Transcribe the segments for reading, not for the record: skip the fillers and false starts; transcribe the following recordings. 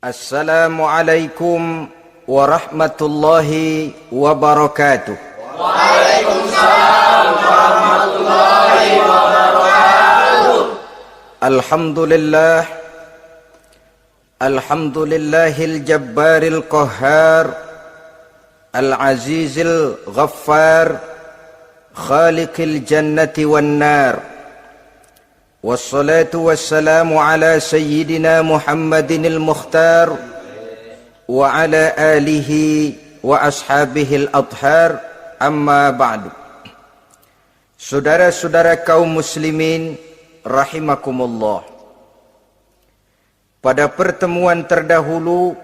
Assalamualaikum warahmatullahi wabarakatuh. Waalaikumsalam warahmatullahi wabarakatuh. Alhamdulillahil jabbaril qahhar, al-azizil ghaffar, khaliqil jannati wan nar. Wassalatu wassalamu ala sayyidina Muhammadinil Mukhtar wa ala alihi wa ashabihil adhar, amma ba'du. Saudara-saudara kaum muslimin rahimakumullah. Pada pertemuan terdahulu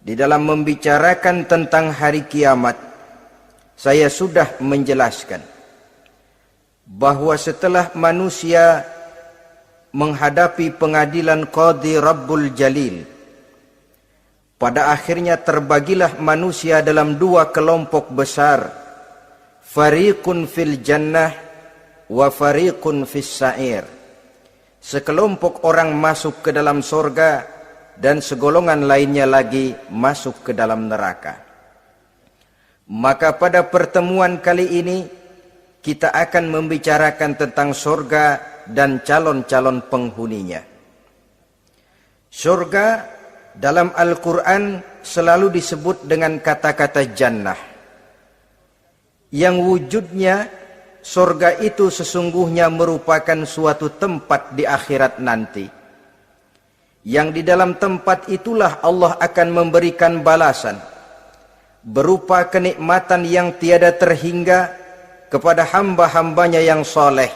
di dalam membicarakan tentang hari kiamat, saya sudah menjelaskan bahwa setelah manusia menghadapi pengadilan Qadhi Rabbul Jalil, pada akhirnya terbagilah manusia dalam dua kelompok besar, fariqun fil jannah wa fariqun fis sa'ir. Sekelompok orang masuk ke dalam sorga dan segolongan lainnya lagi masuk ke dalam neraka. Maka pada pertemuan kali ini kita akan membicarakan tentang sorga dan calon-calon penghuninya. Surga dalam Al-Quran selalu disebut dengan kata-kata jannah, yang wujudnya surga itu sesungguhnya merupakan suatu tempat di akhirat nanti, yang di dalam tempat itulah Allah akan memberikan balasan berupa kenikmatan yang tiada terhingga kepada hamba-hambanya yang soleh,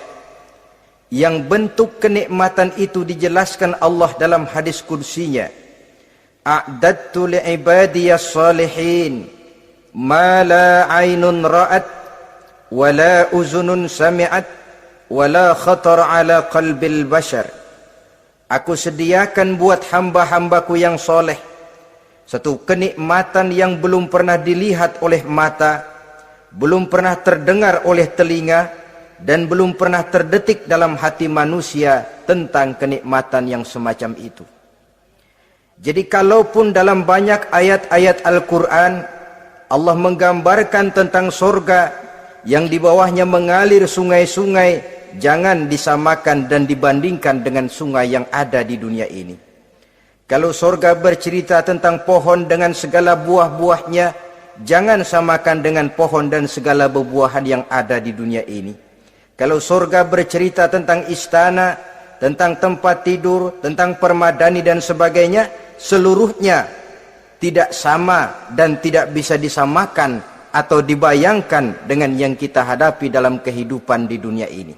yang bentuk kenikmatan itu dijelaskan Allah dalam hadis qudsinya, a'dadtu li'ibadiyas salihin ma la aynun ra'at wa la uzunun sami'at wa la khatar ala qalbil bashar. Aku sediakan buat hamba-hambaku yang soleh satu kenikmatan yang belum pernah dilihat oleh mata, belum pernah terdengar oleh telinga, dan belum pernah terdetik dalam hati manusia tentang kenikmatan yang semacam itu. Jadi kalaupun dalam banyak ayat-ayat Al-Quran Allah menggambarkan tentang surga yang di bawahnya mengalir sungai-sungai, jangan disamakan dan dibandingkan dengan sungai yang ada di dunia ini. Kalau surga bercerita tentang pohon dengan segala buah-buahnya, jangan samakan dengan pohon dan segala buah-buahan yang ada di dunia ini. Kalau surga bercerita tentang istana, tentang tempat tidur, tentang permadani dan sebagainya, seluruhnya tidak sama dan tidak bisa disamakan atau dibayangkan dengan yang kita hadapi dalam kehidupan di dunia ini.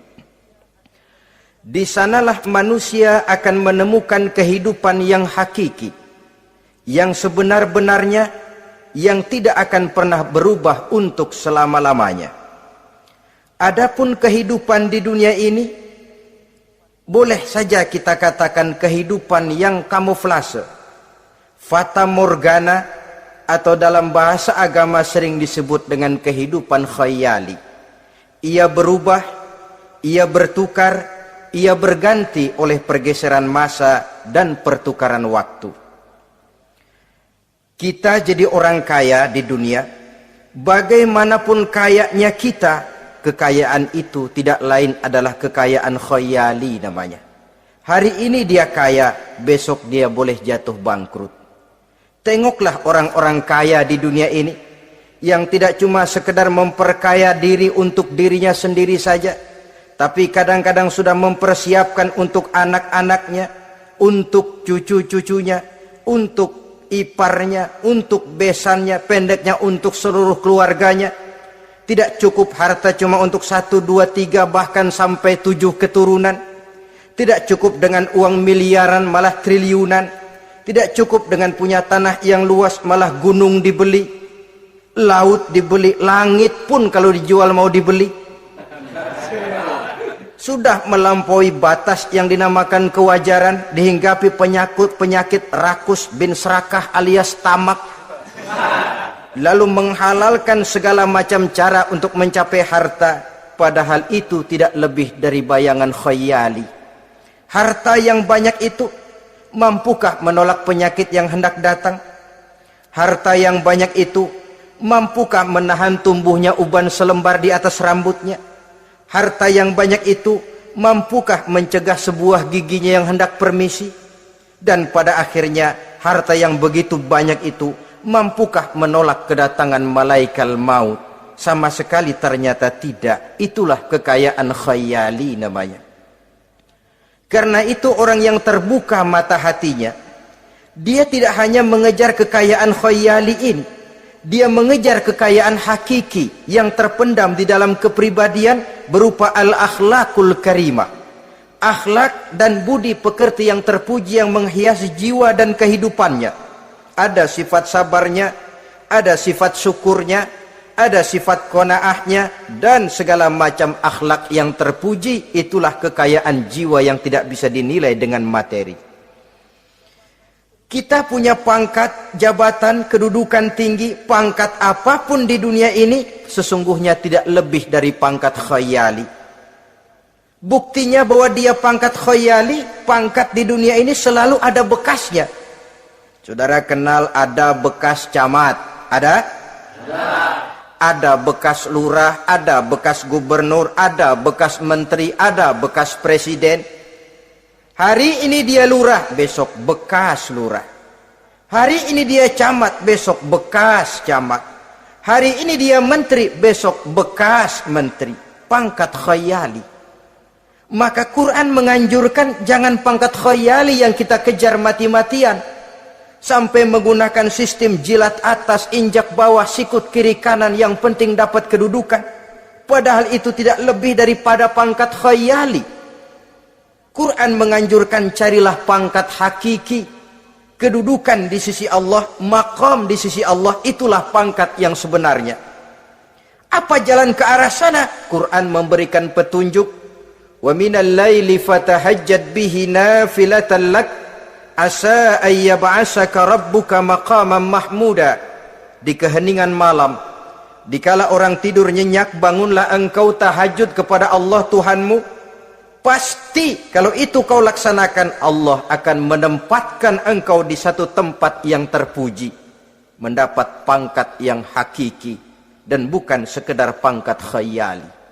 Di sanalah manusia akan menemukan kehidupan yang hakiki, yang sebenar-benarnya, yang tidak akan pernah berubah untuk selama-lamanya. Adapun kehidupan di dunia ini, boleh saja kita katakan kehidupan yang kamuflase, fata morgana, atau dalam bahasa agama sering disebut dengan kehidupan khayali. Ia berubah, ia bertukar, ia berganti oleh pergeseran masa dan pertukaran waktu. Kita jadi orang kaya di dunia, bagaimanapun kayanya kita, kekayaan itu tidak lain adalah kekayaan khayali namanya. Hari ini dia kaya, besok dia boleh jatuh bangkrut. Tengoklah orang-orang kaya di dunia ini, yang tidak cuma sekedar memperkaya diri untuk dirinya sendiri saja, tapi kadang-kadang sudah mempersiapkan untuk anak-anaknya, untuk cucu-cucunya, untuk iparnya, untuk besannya, pendeknya untuk seluruh keluarganya. Tidak cukup harta cuma untuk 1, 2, 3 bahkan sampai 7 keturunan. Tidak cukup dengan uang miliaran malah triliunan. Tidak cukup dengan punya tanah yang luas malah gunung dibeli, laut dibeli, langit pun kalau dijual mau dibeli. Sudah melampaui batas yang dinamakan kewajaran, dihinggapi penyakit rakus bin serakah alias tamak. Lalu menghalalkan segala macam cara untuk mencapai harta, padahal itu tidak lebih dari bayangan khayali. Harta yang banyak itu mampukah menolak penyakit yang hendak datang? Harta yang banyak itu mampukah menahan tumbuhnya uban selembar di atas rambutnya? Harta yang banyak itu mampukah mencegah sebuah giginya yang hendak permisi? Dan pada akhirnya harta yang begitu banyak itu mampukah menolak kedatangan malaikat maut? Sama sekali ternyata tidak. Itulah kekayaan khayali namanya. Karena itu orang yang terbuka mata hatinya, dia tidak hanya mengejar kekayaan khayali ini, dia mengejar kekayaan hakiki yang terpendam di dalam kepribadian berupa al-akhlaqul karimah. Akhlak dan budi pekerti yang terpuji yang menghiasi jiwa dan kehidupannya. Ada sifat sabarnya, ada sifat syukurnya, ada sifat qanaahnya, dan segala macam akhlak yang terpuji. Itulah kekayaan jiwa yang tidak bisa dinilai dengan materi. Kita punya pangkat, jabatan, kedudukan tinggi, pangkat apapun di dunia ini sesungguhnya tidak lebih dari pangkat khayali. Buktinya bahwa dia pangkat khayali, pangkat di dunia ini selalu ada bekasnya. Saudara kenal ada bekas camat? Ada? Ada bekas lurah, ada bekas gubernur, ada bekas menteri, ada bekas presiden. Hari ini dia lurah, besok bekas lurah. Hari ini dia camat, besok bekas camat. Hari ini dia menteri, besok bekas menteri. Pangkat khayali. Maka Quran menganjurkan jangan pangkat khayali yang kita kejar mati-matian. Sampai menggunakan sistem jilat atas, injak bawah, sikut kiri kanan, yang penting dapat kedudukan. Padahal itu tidak lebih daripada pangkat khayali. Quran menganjurkan carilah pangkat hakiki. Kedudukan di sisi Allah, maqam di sisi Allah, itulah pangkat yang sebenarnya. Apa jalan ke arah sana? Quran memberikan petunjuk. Wa minal laili fatahajjad bihi nafilatan lak asa ayyab'asaka rabbuka maqaman mahmuda. Di keheningan malam, dikala orang tidur nyenyak, bangunlah engkau tahajud kepada Allah Tuhanmu. Pasti kalau itu kau laksanakan, Allah akan menempatkan engkau di satu tempat yang terpuji, mendapat pangkat yang hakiki dan bukan sekedar pangkat khayali.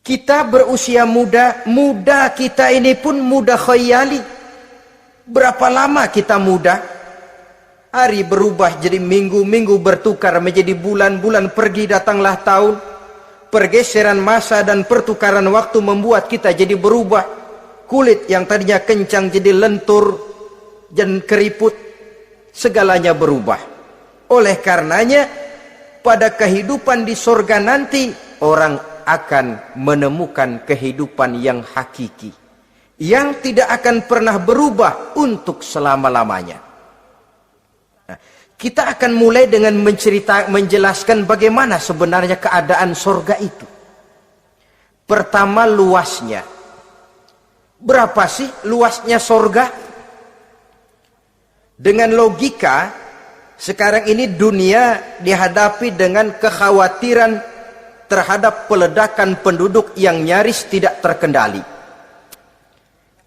Kita berusia muda, muda kita ini pun muda khayali. Berapa lama kita muda? Hari berubah jadi minggu, minggu bertukar menjadi bulan, bulan pergi datanglah tahun. Pergeseran masa dan pertukaran waktu membuat kita jadi berubah. Kulit yang tadinya kencang jadi lentur dan keriput. Segalanya berubah. Oleh karenanya, pada kehidupan di surga nanti, orang akan menemukan kehidupan yang hakiki, yang tidak akan pernah berubah untuk selama-lamanya. Nah, kita akan mulai dengan menjelaskan bagaimana sebenarnya keadaan surga itu. Pertama, luasnya. Berapa sih luasnya surga? Dengan logika, sekarang ini dunia dihadapi dengan kekhawatiran terhadap peledakan penduduk yang nyaris tidak terkendali.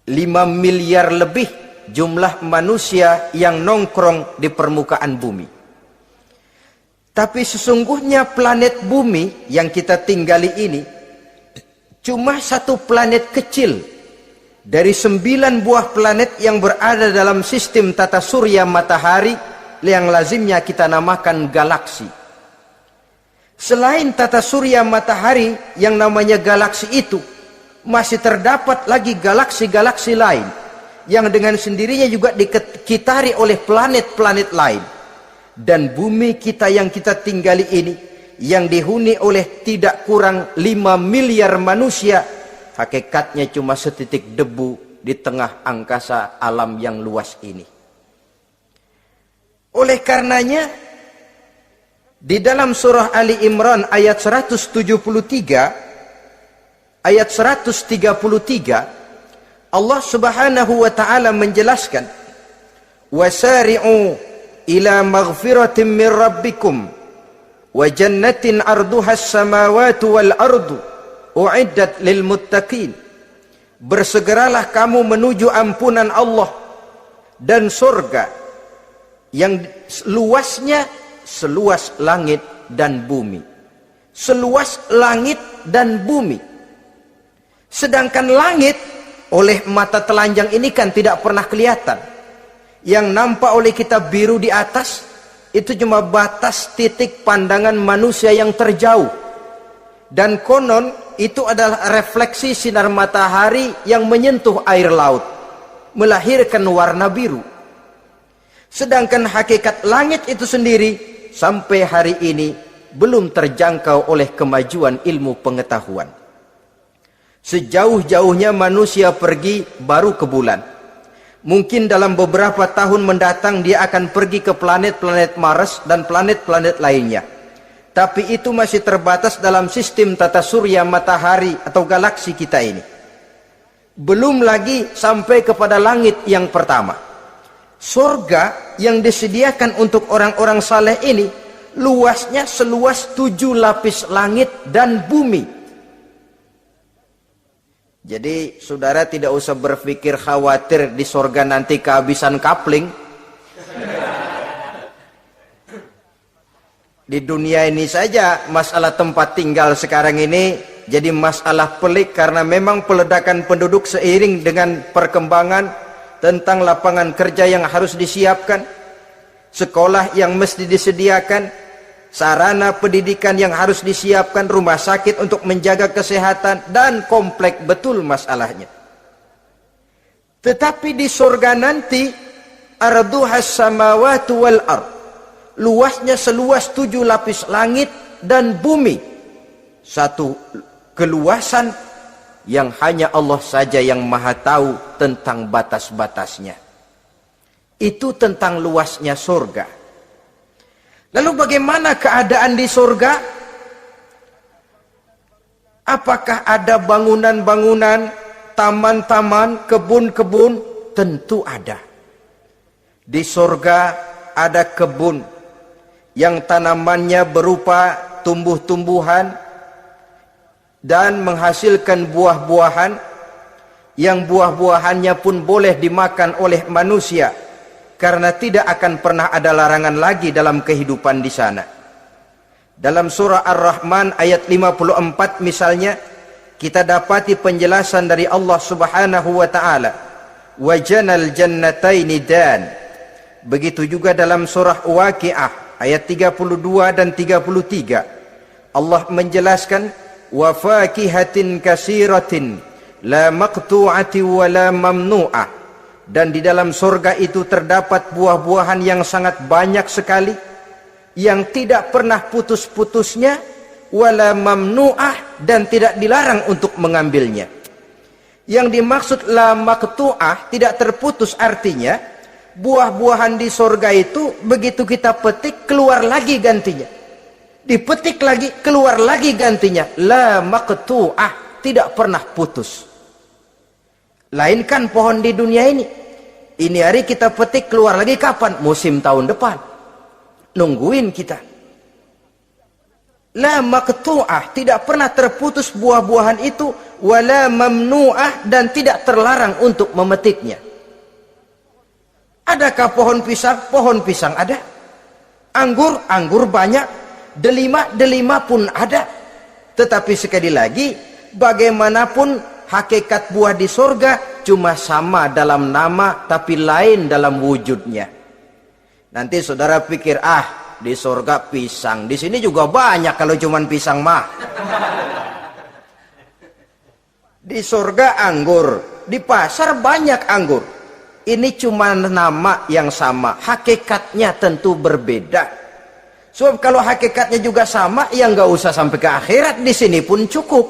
5 miliar lebih jumlah manusia yang nongkrong di permukaan bumi. Tapi sesungguhnya planet bumi yang kita tinggali ini cuma satu planet kecil dari 9 buah planet yang berada dalam sistem tata surya matahari yang lazimnya kita namakan galaksi. Selain tata surya matahari yang namanya galaksi itu, masih terdapat lagi galaksi-galaksi lain yang dengan sendirinya juga dikitari oleh planet-planet lain. Dan bumi kita yang kita tinggali ini, yang dihuni oleh tidak kurang 5 miliar manusia, hakikatnya cuma setitik debu di tengah angkasa alam yang luas ini. Oleh karenanya, di dalam surah Ali Imran ayat 173, ayat 133, Allah Subhanahu wa taala menjelaskan, "Wasari'u ila maghfiratin min rabbikum wa jannatin 'arduha as-samawati wal ardu u'iddat lil muttaqin." bersegeralah kamu menuju ampunan Allah dan surga yang luasnya seluas langit dan bumi. Seluas langit dan bumi. Sedangkan langit oleh mata telanjang ini kan tidak pernah kelihatan. Yang nampak oleh kita biru di atas itu cuma batas titik pandangan manusia yang terjauh. Dan konon itu adalah refleksi sinar matahari yang menyentuh air laut, melahirkan warna biru. Sedangkan hakikat langit itu sendiri sampai hari ini belum terjangkau oleh kemajuan ilmu pengetahuan. Sejauh-jauhnya manusia pergi baru ke bulan. Mungkin dalam beberapa tahun mendatang dia akan pergi ke planet-planet Mars dan planet-planet lainnya. Tapi itu masih terbatas dalam sistem tata surya matahari atau galaksi kita ini. Belum lagi sampai kepada langit yang pertama. Surga yang disediakan untuk orang-orang saleh ini luasnya seluas 7 lapis langit dan bumi. Jadi saudara tidak usah berpikir khawatir di surga nanti kehabisan kapling. Di dunia ini saja masalah tempat tinggal sekarang ini jadi masalah pelik karena memang peledakan penduduk seiring dengan perkembangan tentang lapangan kerja yang harus disiapkan, sekolah yang mesti disediakan, sarana pendidikan yang harus disiapkan, rumah sakit untuk menjaga kesehatan, dan kompleks betul masalahnya. Tetapi di surga nanti arduhas samawati wal ard, luasnya seluas 7 lapis langit dan bumi. Satu keluasan yang hanya Allah saja yang maha tahu tentang batas-batasnya. Itu tentang luasnya surga. Lalu bagaimana keadaan di surga? Apakah ada bangunan-bangunan, taman-taman, kebun-kebun? Tentu ada. Di surga ada kebun yang tanamannya berupa tumbuh-tumbuhan dan menghasilkan buah-buahan yang buah-buahannya pun boleh dimakan oleh manusia karena tidak akan pernah ada larangan lagi dalam kehidupan di sana. Dalam surah Ar-Rahman ayat 54 misalnya kita dapati penjelasan dari Allah Subhanahu wa taala, "Wajanal jannataini dan." Begitu juga dalam surah Waqiah ayat 32 dan 33 Allah menjelaskan wa fakihatin kasiratin la maqtu'ati wa la mamnu'ah, dan di dalam surga itu terdapat buah-buahan yang sangat banyak sekali yang tidak pernah putus-putusnya, wala mamnu'ah, dan tidak dilarang untuk mengambilnya. Yang dimaksud la maqtu'ah, tidak terputus, artinya buah-buahan di surga itu begitu kita petik keluar lagi gantinya, dipetik lagi keluar lagi gantinya, la maqtu'ah, tidak pernah putus. Lain kan pohon di dunia ini hari kita petik keluar lagi kapan? Musim tahun depan, nungguin kita. La maqtu'ah, tidak pernah terputus buah-buahan itu, wala mamnu'ah, dan tidak terlarang untuk memetiknya. Adakah pohon pisang? Pohon pisang ada. Anggur? Anggur banyak. Delima pun ada. Tetapi sekali lagi, bagaimanapun hakikat buah di surga cuma sama dalam nama tapi lain dalam wujudnya. Nanti saudara pikir, di surga pisang, di sini juga banyak kalau cuma pisang mah. Di surga anggur, di pasar banyak anggur. Ini cuma nama yang sama, hakikatnya tentu berbeda. Sebab kalau hakikatnya juga sama, ya nggak usah sampai ke akhirat, di sini pun cukup.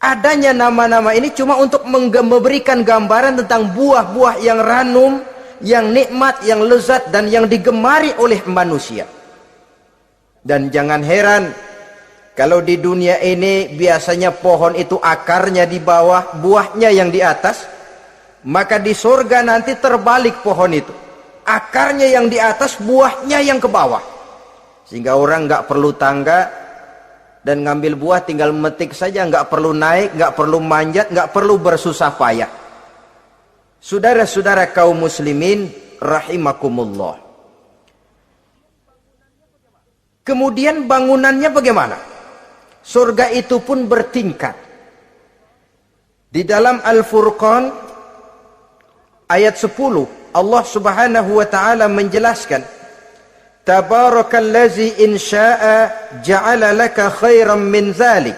Adanya nama-nama ini cuma untuk memberikan gambaran tentang buah-buah yang ranum, yang nikmat, yang lezat, dan yang digemari oleh manusia. Dan jangan heran, kalau di dunia ini biasanya pohon itu akarnya di bawah, buahnya yang di atas. Maka di surga nanti terbalik pohon itu, akarnya yang di atas, buahnya yang ke bawah, sehingga orang nggak perlu tangga Dan ngambil buah tinggal metik saja, nggak perlu naik, nggak perlu manjat, nggak perlu bersusah payah. Saudara-saudara kaum muslimin rahimakumullah. Kemudian bangunannya bagaimana? Surga itu pun bertingkat. Di dalam Al-Furqan ayat 10 Allah Subhanahu wa taala menjelaskan, Tabarakallazi in syaa'a ja'ala laka khairan min dzalik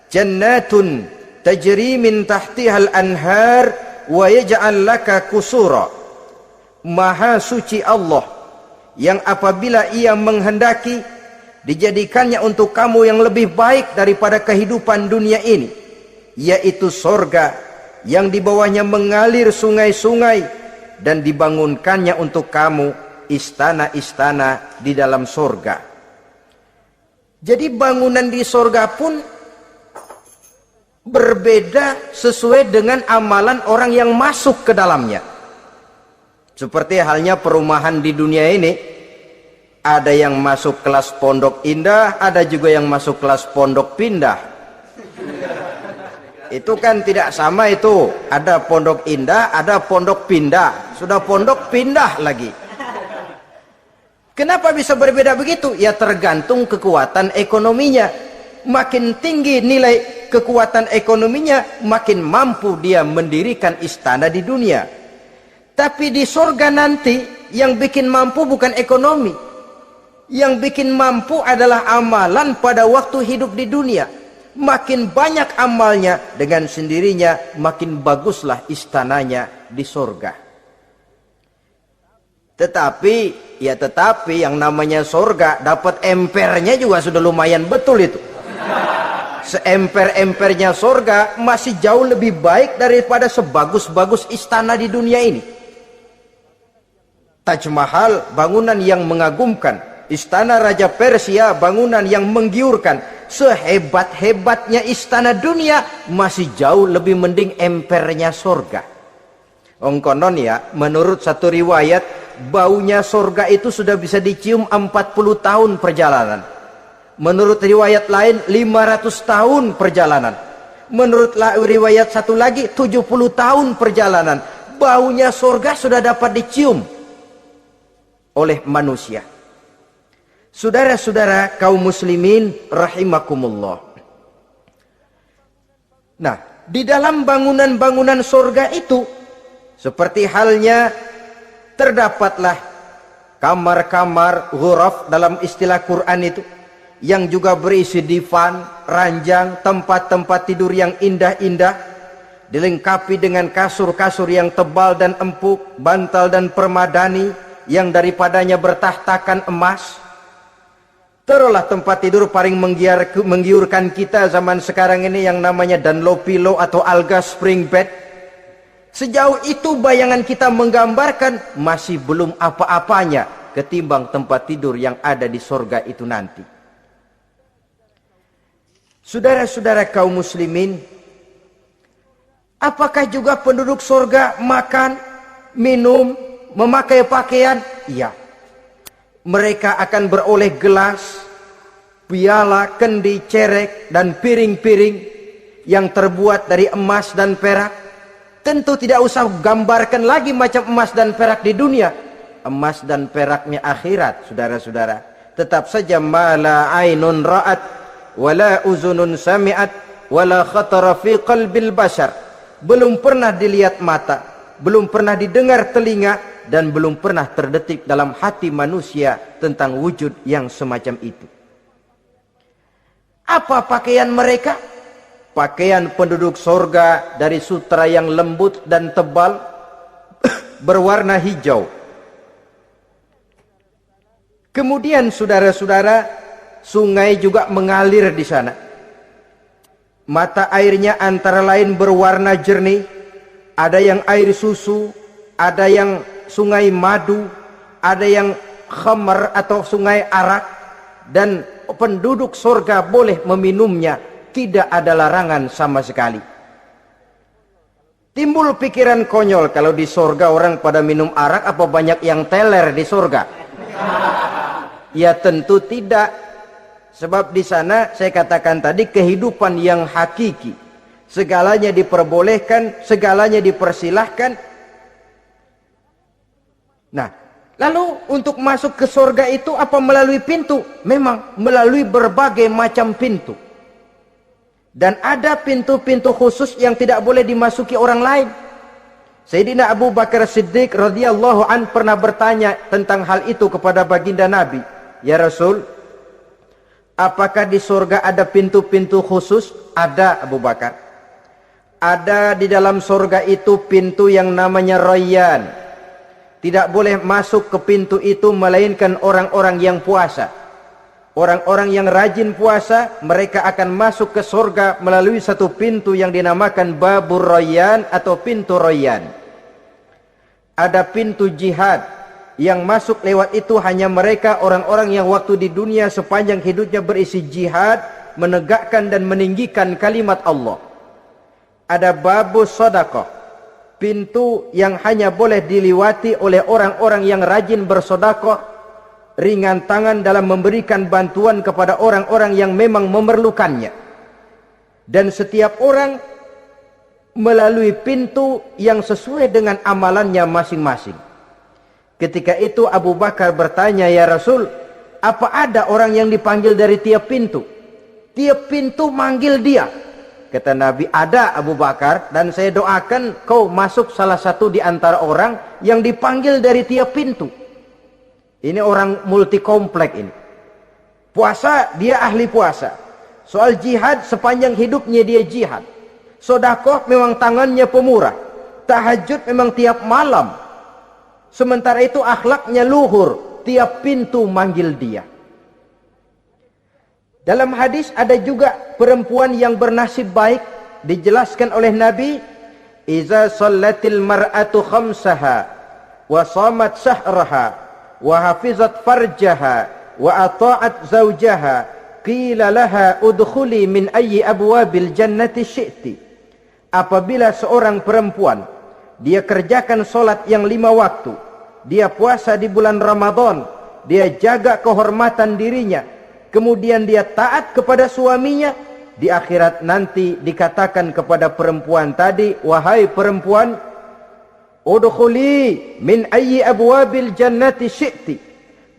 jannatun tajri min tahtiha al-anhar wa yaj'al laka kusura. Maha suci Allah yang apabila ia menghendaki dijadikannya untuk kamu yang lebih baik daripada kehidupan dunia ini, yaitu sorga yang di bawahnya mengalir sungai-sungai, dan dibangunkannya untuk kamu istana-istana di dalam sorga. Jadi bangunan di sorga pun berbeda sesuai dengan amalan orang yang masuk ke dalamnya. Seperti halnya perumahan di dunia ini, ada yang masuk kelas pondok indah, ada juga yang masuk kelas pondok pindah. Itu kan tidak sama itu. Ada pondok indah, ada pondok pindah. Sudah pondok pindah lagi. Kenapa bisa berbeda begitu? Ya tergantung kekuatan ekonominya. Makin tinggi nilai kekuatan ekonominya, makin mampu dia mendirikan istana di dunia. Tapi di surga nanti yang bikin mampu bukan ekonomi. Yang bikin mampu adalah amalan pada waktu hidup di dunia. Makin banyak amalnya, dengan sendirinya makin baguslah istananya di surga. Tetapi yang namanya surga dapat empernya juga sudah lumayan betul itu. Seemper-empernya surga masih jauh lebih baik daripada sebagus-bagus istana di dunia ini. Taj Mahal, bangunan yang mengagumkan. Istana Raja Persia, bangunan yang menggiurkan. Sehebat-hebatnya istana dunia, masih jauh lebih mending empernya surga. Konon ya, menurut satu riwayat, baunya surga itu sudah bisa dicium 40 tahun perjalanan. Menurut riwayat lain 500 tahun perjalanan. Menurut riwayat satu lagi 70 tahun perjalanan. Baunya surga sudah dapat dicium oleh manusia. Saudara-saudara kaum muslimin rahimakumullah. Nah, di dalam bangunan-bangunan surga itu, seperti halnya terdapatlah kamar-kamar ghuraf dalam istilah Quran itu, yang juga berisi divan, ranjang, tempat-tempat tidur yang indah-indah, dilengkapi dengan kasur-kasur yang tebal dan empuk, bantal dan permadani yang daripadanya bertahtakan emas. Taruhlah tempat tidur paling menggiurkan kita zaman sekarang ini yang namanya Dunlopillow atau Alga Spring Bed. Sejauh itu bayangan kita menggambarkan masih belum apa-apanya ketimbang tempat tidur yang ada di surga itu nanti. Saudara-saudara kaum muslimin, apakah juga penduduk surga makan, minum, memakai pakaian? Iya. Mereka akan beroleh gelas, piala, kendi, cerek, dan piring-piring yang terbuat dari emas dan perak. Tentu tidak usah gambarkan lagi macam emas dan perak di dunia. Emas dan peraknya akhirat, saudara-saudara. Tetap saja mala ainun ra'at, wala uzunun sami'at, wala khatara fi qalbil bashar. Belum pernah dilihat mata, belum pernah didengar telinga, dan belum pernah terdetik dalam hati manusia tentang wujud yang semacam itu. Apa pakaian mereka? Pakaian penduduk surga dari sutra yang lembut dan tebal, berwarna hijau. Kemudian saudara-saudara, sungai juga mengalir di sana. Mata airnya antara lain berwarna jernih, ada yang air susu, ada yang sungai madu, ada yang khamar atau sungai arak, dan penduduk surga boleh meminumnya, tidak ada larangan sama sekali. Timbul pikiran konyol, kalau di surga orang pada minum arak, apa banyak yang teler di surga? Ya tentu tidak. Sebab di sana saya katakan tadi kehidupan yang hakiki. Segalanya diperbolehkan, segalanya dipersilahkan. Nah, lalu untuk masuk ke surga itu apa melalui pintu? Memang melalui berbagai macam pintu. Dan ada pintu-pintu khusus yang tidak boleh dimasuki orang lain. Sayyidina Abu Bakar Siddiq radhiyallahu an pernah bertanya tentang hal itu kepada baginda Nabi. Ya Rasul, apakah di surga ada pintu-pintu khusus? Ada, Abu Bakar. Ada di dalam surga itu pintu yang namanya Rayyan. Tidak boleh masuk ke pintu itu melainkan orang-orang yang puasa. Orang-orang yang rajin puasa, mereka akan masuk ke surga melalui satu pintu yang dinamakan Babur Rayyan atau pintu Rayyan. Ada pintu jihad. Yang masuk lewat itu hanya mereka orang-orang yang waktu di dunia sepanjang hidupnya berisi jihad, menegakkan dan meninggikan kalimat Allah. Ada babus sedekah, pintu yang hanya boleh diliwati oleh orang-orang yang rajin bersedekah, ringan tangan dalam memberikan bantuan kepada orang-orang yang memang memerlukannya. Dan setiap orang melalui pintu yang sesuai dengan amalannya masing-masing. Ketika itu Abu Bakar bertanya, ya Rasul, apa ada orang yang dipanggil dari tiap pintu? Tiap pintu manggil dia. Kata Nabi, ada Abu Bakar, dan saya doakan kau masuk salah satu di antara orang yang dipanggil dari tiap pintu. Ini orang multi komplek ini. Puasa, dia ahli puasa. Soal jihad, sepanjang hidupnya dia jihad. Sedekah memang tangannya pemurah. Tahajud memang tiap malam. Sementara itu akhlaknya luhur, tiap pintu manggil dia. Dalam hadis ada juga perempuan yang bernasib baik, dijelaskan oleh Nabi, "Iza shallatil mar'atu khamsaha wa shamat shahraha wa hafizat farjaha wa ata'at zawjaha qila laha udkhuli min ayyi abwabil jannati syi'ti." Apabila seorang perempuan dia kerjakan solat yang 5 waktu, dia puasa di bulan Ramadan, dia jaga kehormatan dirinya, kemudian dia taat kepada suaminya, di akhirat nanti dikatakan kepada perempuan tadi, wahai perempuan, udkhuli min ayyi abwabil jannati syi'ti,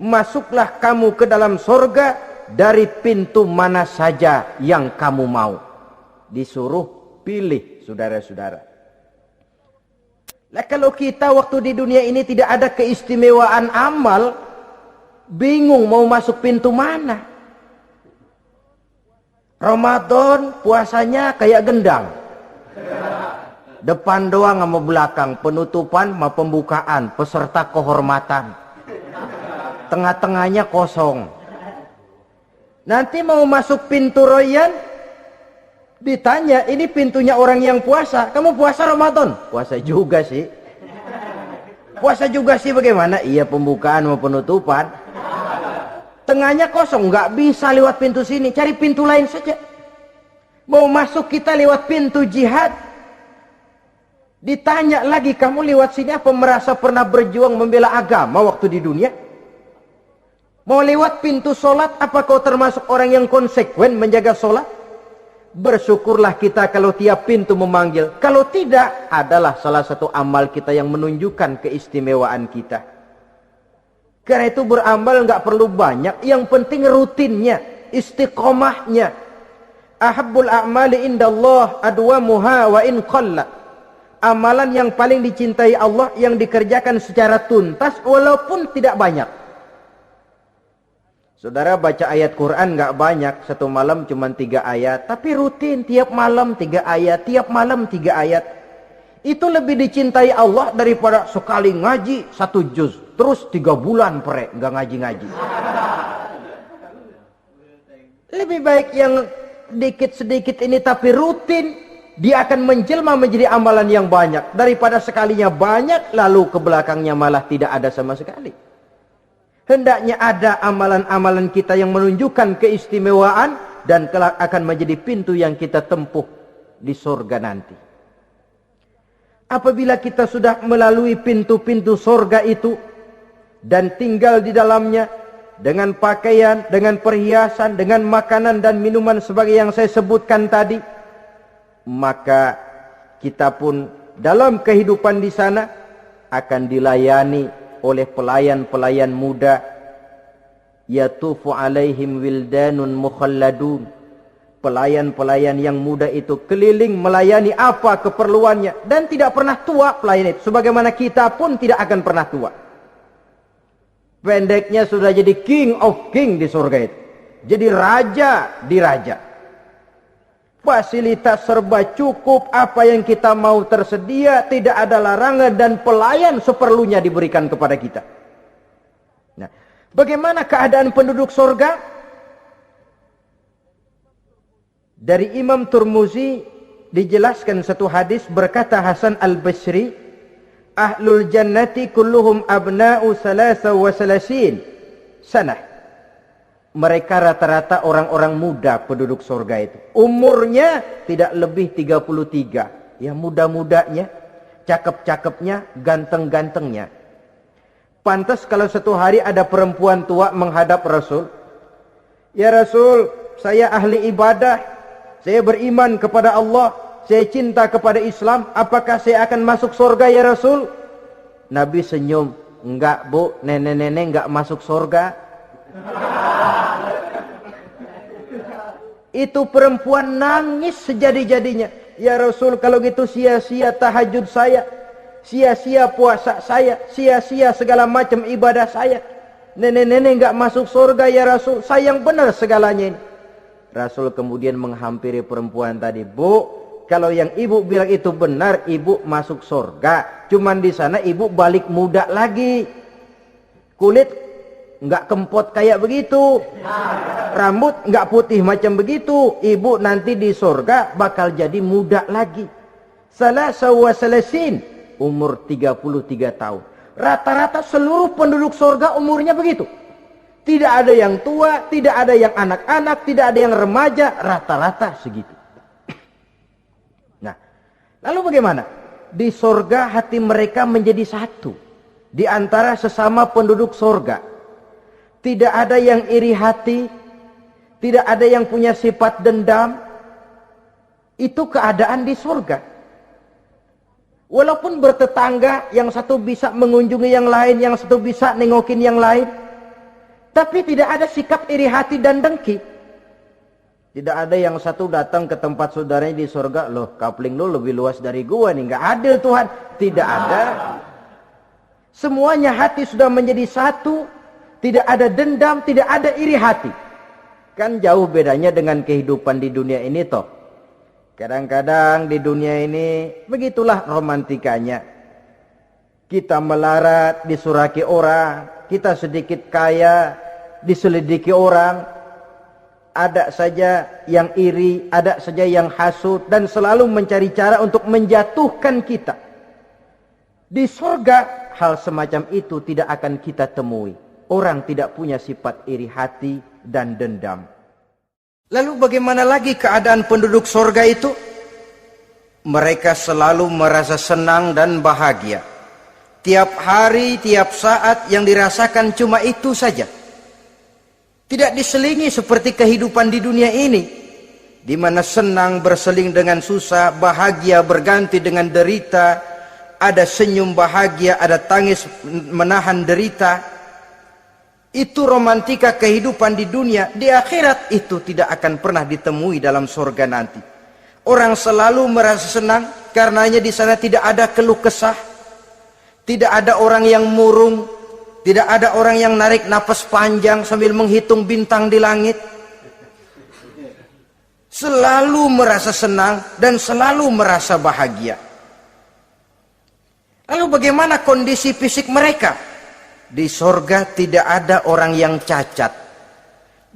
masuklah kamu ke dalam surga dari pintu mana saja yang kamu mau. Disuruh pilih, saudara-saudara. Lah kalau kita waktu di dunia ini tidak ada keistimewaan amal, bingung mau masuk pintu mana. Ramadan puasanya kayak gendang. Depan doang sama belakang, penutupan sama pembukaan, peserta kehormatan. Tengah-tengahnya kosong. Nanti mau masuk pintu Rayyan, ditanya, ini pintunya orang yang puasa. Kamu puasa Ramadan? Puasa juga sih. Puasa juga sih bagaimana? Iya, pembukaan mau penutupan. Tengahnya kosong, nggak bisa lewat pintu sini. Cari pintu lain saja. Mau masuk kita lewat pintu jihad. Ditanya lagi, kamu lewat sini apa merasa pernah berjuang membela agama waktu di dunia? Mau lewat pintu solat, apa kau termasuk orang yang konsekuen menjaga solat? Bersyukurlah kita kalau tiap pintu memanggil. Kalau tidak, adalah salah satu amal kita yang menunjukkan keistimewaan kita. Karena itu beramal nggak perlu banyak, yang penting rutinnya, istiqomahnya. Ahabbul a'mali indallah adwamuha wa in qalla. Amalan yang paling dicintai Allah yang dikerjakan secara tuntas walaupun tidak banyak. Saudara baca ayat Quran nggak banyak, satu malam cuma 3 ayat, tapi rutin tiap malam 3 ayat, tiap malam 3 ayat. Itu lebih dicintai Allah daripada sekali ngaji 1 juz, terus 3 bulan nggak ngaji-ngaji. Lebih baik yang sedikit-sedikit ini tapi rutin, dia akan menjelma menjadi amalan yang banyak daripada sekalinya banyak lalu ke belakangnya malah tidak ada sama sekali. Hendaknya ada amalan-amalan kita yang menunjukkan keistimewaan dan kelak akan menjadi pintu yang kita tempuh di surga nanti. Apabila kita sudah melalui pintu-pintu surga itu dan tinggal di dalamnya, dengan pakaian, dengan perhiasan, dengan makanan dan minuman sebagai yang saya sebutkan tadi, maka kita pun dalam kehidupan di sana akan dilayani oleh pelayan-pelayan muda. Yatufu alaihim wildanun mukhalladun. Pelayan-pelayan yang muda itu keliling melayani apa keperluannya, dan tidak pernah tua pelayan itu, sebagaimana kita pun tidak akan pernah tua. Pendeknya sudah jadi king of king di surga itu, jadi raja di raja. Fasilitas serba cukup, apa yang kita mau tersedia, tidak ada larangan, dan pelayan seperlunya diberikan kepada kita. Nah, bagaimana keadaan penduduk surga? Dari Imam Turmuzi dijelaskan satu hadis, berkata Hasan al-Basri, ahlul jannati kulluhum abna'u salasa wa salasin sanah. Mereka rata-rata orang-orang muda penduduk surga itu. Umurnya tidak lebih 33. Ya, muda-mudanya, cakep-cakepnya, ganteng-gantengnya. Pantas kalau satu hari ada perempuan tua menghadap Rasul. Ya Rasul, saya ahli ibadah, saya beriman kepada Allah, saya cinta kepada Islam, apakah saya akan masuk surga ya Rasul? Nabi senyum, enggak bu, nenek-nenek enggak masuk surga. Itu perempuan nangis sejadi-jadinya. Ya Rasul, kalau gitu sia-sia tahajud saya, sia-sia puasa saya, sia-sia segala macam ibadah saya. Nenek-nenek enggak masuk surga ya Rasul, sayang benar segalanya ini. Rasul kemudian menghampiri perempuan tadi. Bu, kalau yang ibu bilang itu benar, ibu masuk surga. Cuman di sana ibu balik muda lagi. Kulit nggak kempot kayak begitu. Rambut nggak putih macam begitu. Ibu nanti di surga bakal jadi muda lagi. Salasa wa salasin, umur 33 tahun. Rata-rata seluruh penduduk surga umurnya begitu. Tidak ada yang tua, tidak ada yang anak-anak, tidak ada yang remaja, rata-rata segitu. Nah, lalu bagaimana? Di surga hati mereka menjadi satu. Di antara sesama penduduk surga. Tidak ada yang iri hati, tidak ada yang punya sifat dendam. Itu keadaan di surga. Walaupun bertetangga, yang satu bisa mengunjungi yang lain, yang satu bisa nengokin yang lain. Tapi tidak ada sikap iri hati dan dengki. Tidak ada yang satu datang ke tempat saudaranya di surga, loh kapling lu lebih luas dari gua nih, nggak adil Tuhan. Tidak ada. Semuanya hati sudah menjadi satu, tidak ada dendam, tidak ada iri hati. Kan jauh bedanya dengan kehidupan di dunia ini toh. Kadang-kadang di dunia ini begitulah romantikanya. Kita melarat, disuraki orang, kita sedikit kaya, diselidiki orang, ada saja yang iri, ada saja yang hasut, dan selalu mencari cara untuk menjatuhkan kita. Di surga hal semacam itu tidak akan kita temui. Orang tidak punya sifat iri hati dan dendam. Lalu bagaimana lagi keadaan penduduk surga itu? Mereka selalu merasa senang dan bahagia. Tiap hari, tiap saat yang dirasakan cuma itu saja. Tidak diselingi seperti kehidupan di dunia ini, di mana senang berseling dengan susah, bahagia berganti dengan derita, ada senyum bahagia, ada tangis menahan derita. Itu romantika kehidupan di dunia. Di akhirat itu tidak akan pernah ditemui dalam surga nanti. Orang selalu merasa senang, karenanya di sana tidak ada keluh kesah, tidak ada orang yang murung, tidak ada orang yang narik napas panjang sambil menghitung bintang di langit. Selalu merasa senang dan selalu merasa bahagia. Lalu bagaimana kondisi fisik mereka? Di surga tidak ada orang yang cacat.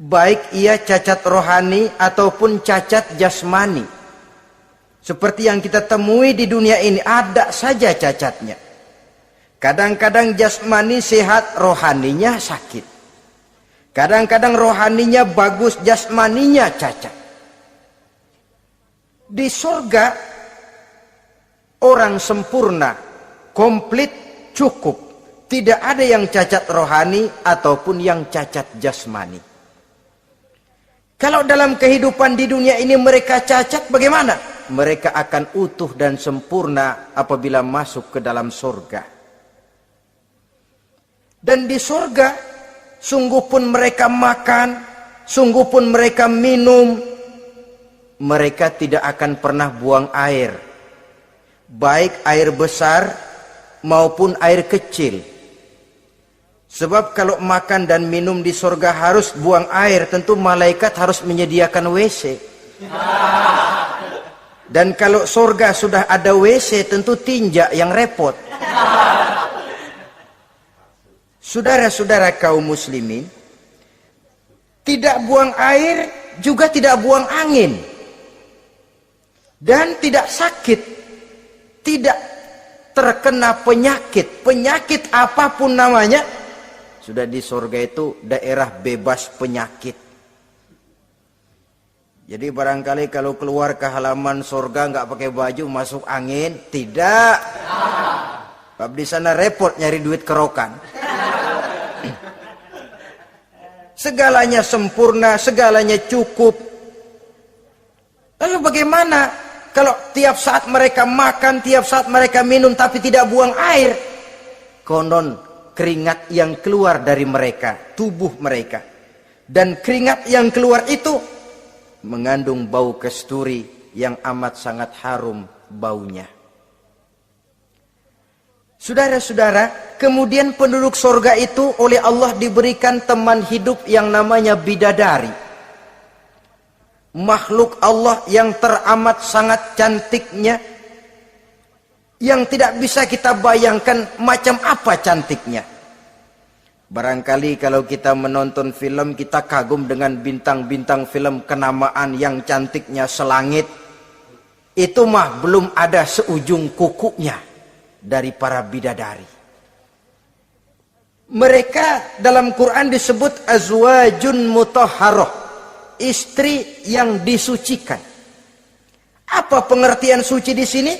Baik ia cacat rohani ataupun cacat jasmani. Seperti yang kita temui di dunia ini, ada saja cacatnya. Kadang-kadang jasmani sehat, rohaninya sakit. Kadang-kadang rohaninya bagus, jasmaninya cacat. Di surga, orang sempurna, komplit, cukup. Tidak ada yang cacat rohani ataupun yang cacat jasmani. Kalau dalam kehidupan di dunia ini mereka cacat, bagaimana? Mereka akan utuh dan sempurna apabila masuk ke dalam surga. Dan di surga, sungguh pun mereka makan, sungguh pun mereka minum, mereka tidak akan pernah buang air. Baik air besar maupun air kecil. Sebab kalau makan dan minum di surga harus buang air, tentu malaikat harus menyediakan WC. Dan kalau surga sudah ada WC, tentu tinja yang repot. Saudara-saudara kaum muslimin, tidak buang air juga tidak buang angin. Dan tidak sakit, tidak terkena penyakit. Penyakit apapun namanya, sudah di surga itu daerah bebas penyakit. Jadi barangkali kalau keluar ke halaman surga nggak pakai baju masuk angin, tidak. Sebab di sana repot nyari duit kerokan. Segalanya sempurna, segalanya cukup. Lalu bagaimana kalau tiap saat mereka makan, tiap saat mereka minum tapi tidak buang air? Konon keringat yang keluar dari mereka, tubuh mereka. Dan keringat yang keluar itu mengandung bau kasturi yang amat sangat harum baunya. Saudara-saudara, kemudian penduduk surga itu oleh Allah diberikan teman hidup yang namanya bidadari. Makhluk Allah yang teramat sangat cantiknya, yang tidak bisa kita bayangkan macam apa cantiknya. Barangkali kalau kita menonton film, kita kagum dengan bintang-bintang film kenamaan yang cantiknya selangit. Itu mah belum ada seujung kukunya dari para bidadari. Mereka dalam Quran disebut azwajun mutahharah, istri yang disucikan. Apa pengertian suci di sini?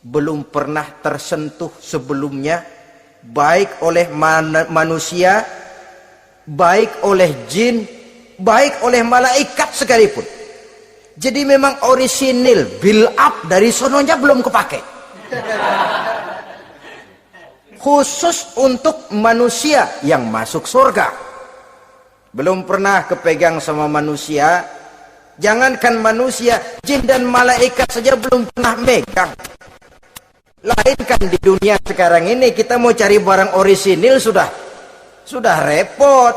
Belum pernah tersentuh sebelumnya, baik oleh manusia, baik oleh jin, baik oleh malaikat sekalipun. Jadi memang orisinil, build up dari sononya belum kepake. Khusus untuk manusia yang masuk surga. Belum pernah kepegang sama manusia. Jangankan manusia, jin dan malaikat saja belum pernah megang. Lain kan di dunia sekarang ini, kita mau cari barang orisinil sudah repot.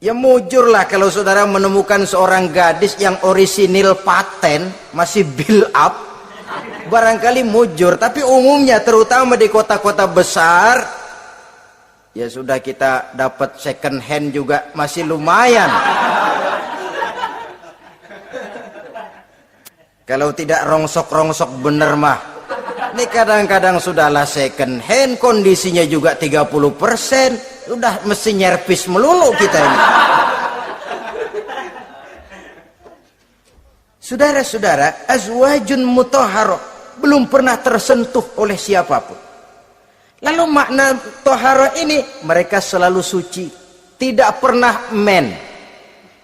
Ya mujurlah kalau saudara menemukan seorang gadis yang orisinil paten, masih build up, barangkali mujur. Tapi umumnya terutama di kota-kota besar, ya sudah kita dapat second hand juga masih lumayan. Kalau tidak rongsok-rongsok bener mah, ini kadang-kadang sudahlah second hand, kondisinya juga 30%. Udah mesti nyerpis melulu kita ini. Saudara-saudara, azwajun mutahharah, belum pernah tersentuh oleh siapapun. Lalu makna tohharah ini, mereka selalu suci, tidak pernah men,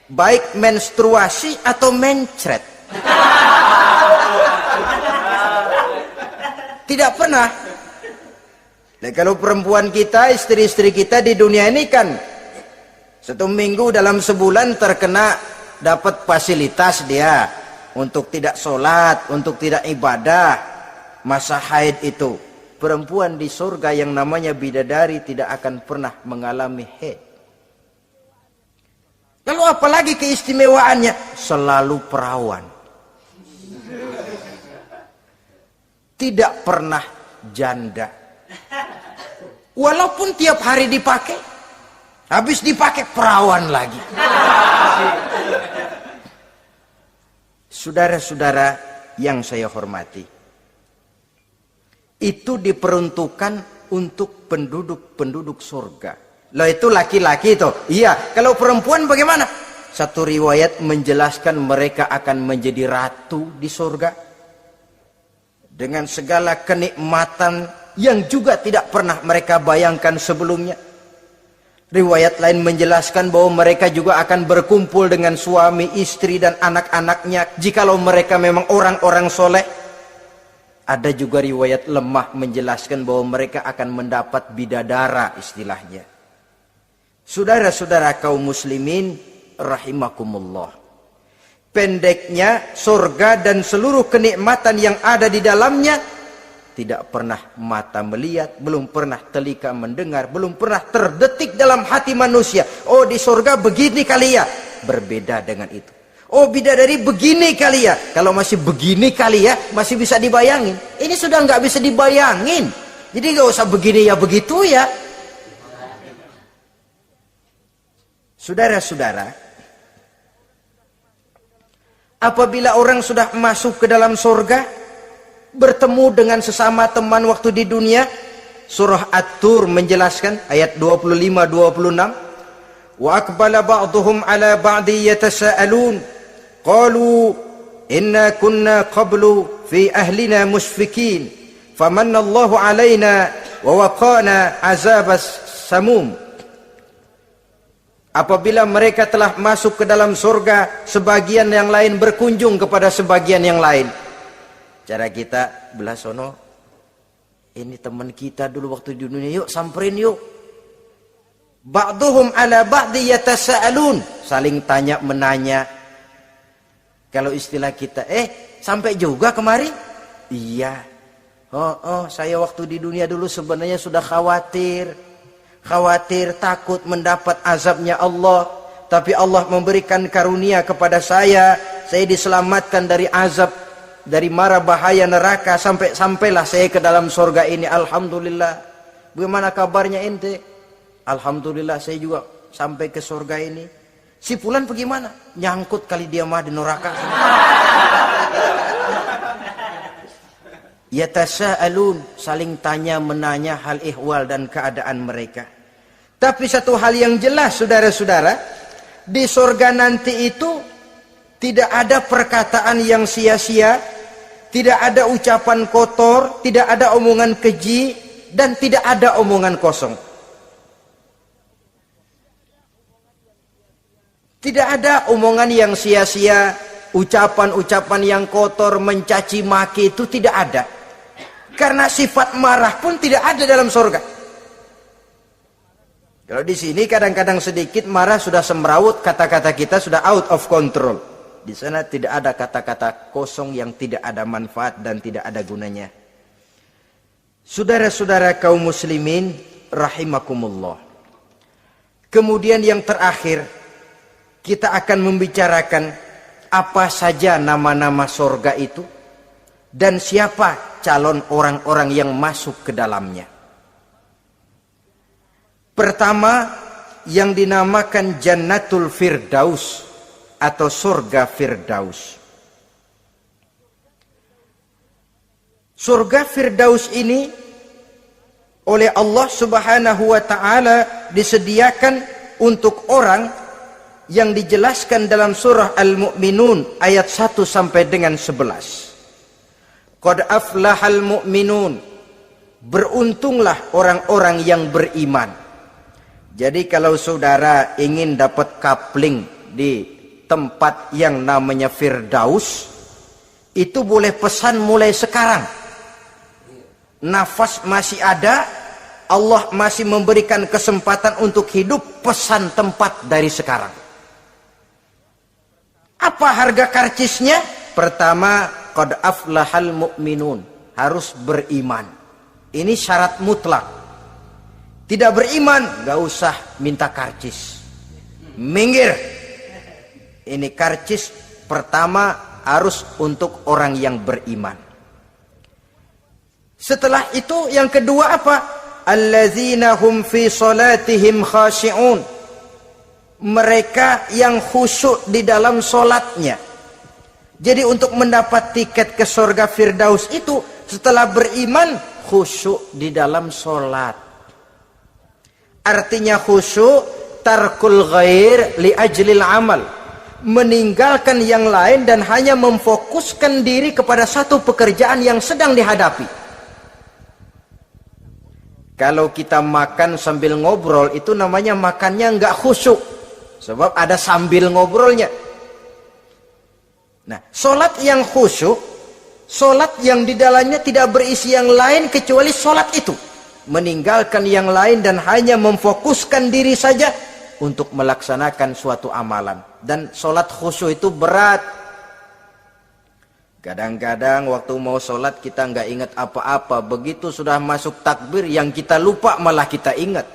baik menstruasi atau mencret. Tidak pernah. Nah, kalau perempuan kita, istri-istri kita di dunia ini kan 1 minggu dalam sebulan terkena dapat fasilitas dia untuk tidak sholat, untuk tidak ibadah, masa haid itu. Perempuan di surga yang namanya bidadari tidak akan pernah mengalami haid. Lalu apalagi keistimewaannya? Selalu perawan. Tidak pernah janda. Walaupun tiap hari dipakai, habis dipakai perawan lagi. Saudara-saudara yang saya hormati, itu diperuntukkan untuk penduduk-penduduk surga. Loh, itu laki-laki itu. Iya, kalau perempuan bagaimana? Satu riwayat menjelaskan mereka akan menjadi ratu di surga. dengan segala kenikmatan yang juga tidak pernah mereka bayangkan sebelumnya. Riwayat lain menjelaskan bahwa mereka juga akan berkumpul dengan suami, istri, dan anak-anaknya jikalau mereka memang orang-orang soleh. Ada juga riwayat lemah menjelaskan bahwa mereka akan mendapat bidadara istilahnya. Saudara-saudara kaum muslimin rahimakumullah. Pendeknya, surga dan seluruh kenikmatan yang ada di dalamnya tidak pernah mata melihat, belum pernah telinga mendengar, belum pernah terdetik dalam hati manusia. Oh, di surga begini kali ya. Berbeda dengan itu. Oh, bidadari begini kali ya. Kalau masih begini kali ya, masih bisa dibayangin. Ini sudah nggak bisa dibayangin. Jadi nggak usah begini ya begitu ya. Saudara-saudara, apabila orang sudah masuk ke dalam surga, bertemu dengan sesama teman waktu di dunia, surah At-Tur menjelaskan ayat 25-26, wa aqbala ba'duhum ala ba'di yatasaalun qalu inna kunna qablu fi ahlina mushfikin famanna Allahu alaina wa waqana azabas samum. Apabila mereka telah masuk ke dalam surga, sebagian yang lain berkunjung kepada sebagian yang lain. Cara kita belah sono, ini teman kita dulu waktu di dunia, yuk samperin yuk. Ba'duhum ala ba'di yatasaalun, saling tanya menanya. Kalau istilah kita, sampai juga kemari? Iya. Saya waktu di dunia dulu sebenarnya sudah khawatir, takut mendapat azabnya Allah. Tapi Allah memberikan karunia kepada saya diselamatkan dari azab, dari mara bahaya neraka, sampailah saya ke dalam surga ini. Alhamdulillah. Bagaimana kabarnya ente? Alhamdulillah saya juga sampai ke surga ini. Si fulan bagaimana? Nyangkut kali dia mah di neraka. Yatasaalun, saling tanya menanya hal ihwal dan keadaan mereka. Tapi satu hal yang jelas saudara-saudara, di surga nanti itu tidak ada perkataan yang sia-sia, tidak ada ucapan kotor, tidak ada omongan keji, dan tidak ada omongan kosong. Tidak ada omongan yang sia-sia, ucapan-ucapan yang kotor, mencaci maki, itu tidak ada. Karena sifat marah pun tidak ada dalam surga. Kalau di sini kadang-kadang sedikit marah sudah semrawut, kata-kata kita sudah out of control. Di sana tidak ada kata-kata kosong yang tidak ada manfaat dan tidak ada gunanya. Saudara-saudara kaum muslimin rahimakumullah. Kemudian yang terakhir, kita akan membicarakan apa saja nama-nama surga itu dan siapa calon orang-orang yang masuk ke dalamnya. Pertama, yang dinamakan Jannatul Firdaus atau surga Firdaus. Surga Firdaus ini oleh Allah Subhanahu wa taala disediakan untuk orang yang dijelaskan dalam surah Al-Mu'minun ayat 1 sampai dengan 11. Qad aflahal mu'minun, beruntunglah orang-orang yang beriman. Jadi kalau saudara ingin dapat kapling di tempat yang namanya Firdaus, itu boleh pesan mulai sekarang. Nafas masih ada, Allah masih memberikan kesempatan untuk hidup, pesan tempat dari sekarang. Apa harga karcisnya? Pertama, qad aflahal mu'minun, harus beriman. Ini syarat mutlak. Tidak beriman, gak usah minta karcis. Minggir. Ini karcis pertama harus untuk orang yang beriman. Setelah itu yang kedua apa? Allazina hum fi salatihim khashi'un. Mereka yang khusyuk di dalam solatnya. Jadi untuk mendapat tiket ke surga Firdaus itu, setelah beriman, khusyuk di dalam solat. Artinya khusyuk, tarkul ghair li ajlil amal. meninggalkan yang lain dan hanya memfokuskan diri kepada satu pekerjaan yang sedang dihadapi. Kalau kita makan sambil ngobrol, itu namanya makannya nggak khusyuk, sebab ada sambil ngobrolnya. Nah, sholat yang khusyuk, sholat yang di dalamnya tidak berisi yang lain kecuali sholat itu, meninggalkan yang lain dan hanya memfokuskan diri saja untuk melaksanakan suatu amalan. Dan sholat khusyuk itu berat. Kadang-kadang waktu mau sholat kita nggak ingat apa-apa, begitu sudah masuk takbir yang kita lupa malah kita ingat.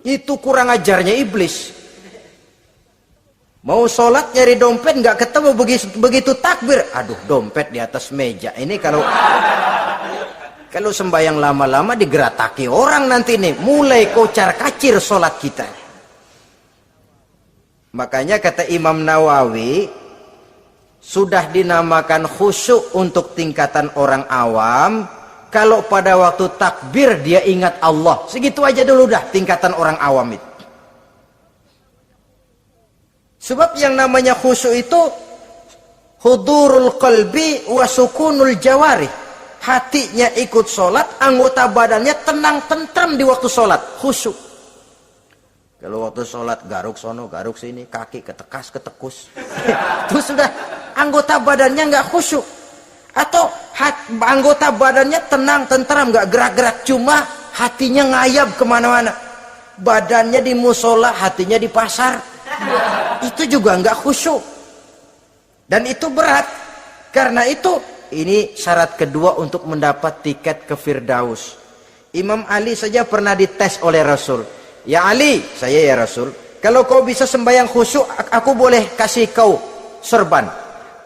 Itu kurang ajarnya iblis. Mau sholat nyari dompet nggak ketemu, begitu takbir, aduh dompet di atas meja. Ini kalau sembahyang lama-lama digerataki orang nanti nih, mulai kocar kacir sholat kita. Makanya kata Imam Nawawi, sudah dinamakan khusyuk untuk tingkatan orang awam kalau pada waktu takbir dia ingat Allah. Segitu aja dulu dah tingkatan orang awam itu. Sebab yang namanya khusyuk itu hudurul qalbi wa sukunul jawari. Hatinya ikut sholat, anggota badannya tenang tentram di waktu sholat, khusyuk. Kalau waktu sholat garuk sono, garuk sini, kaki ketekas, ketekus. Itu sudah anggota badannya nggak khusyuk. Atau anggota badannya tenang, tentram, nggak gerak-gerak. Cuma hatinya ngayab kemana-mana. Badannya di musola, hatinya di pasar. Itu juga nggak khusyuk. Dan itu berat. Karena itu, ini syarat kedua untuk mendapat tiket ke Firdaus. Imam Ali saja pernah dites oleh Rasul. Ya Ali, saya ya Rasul, kalau kau bisa sembahyang khusyuk, aku boleh kasih kau serban.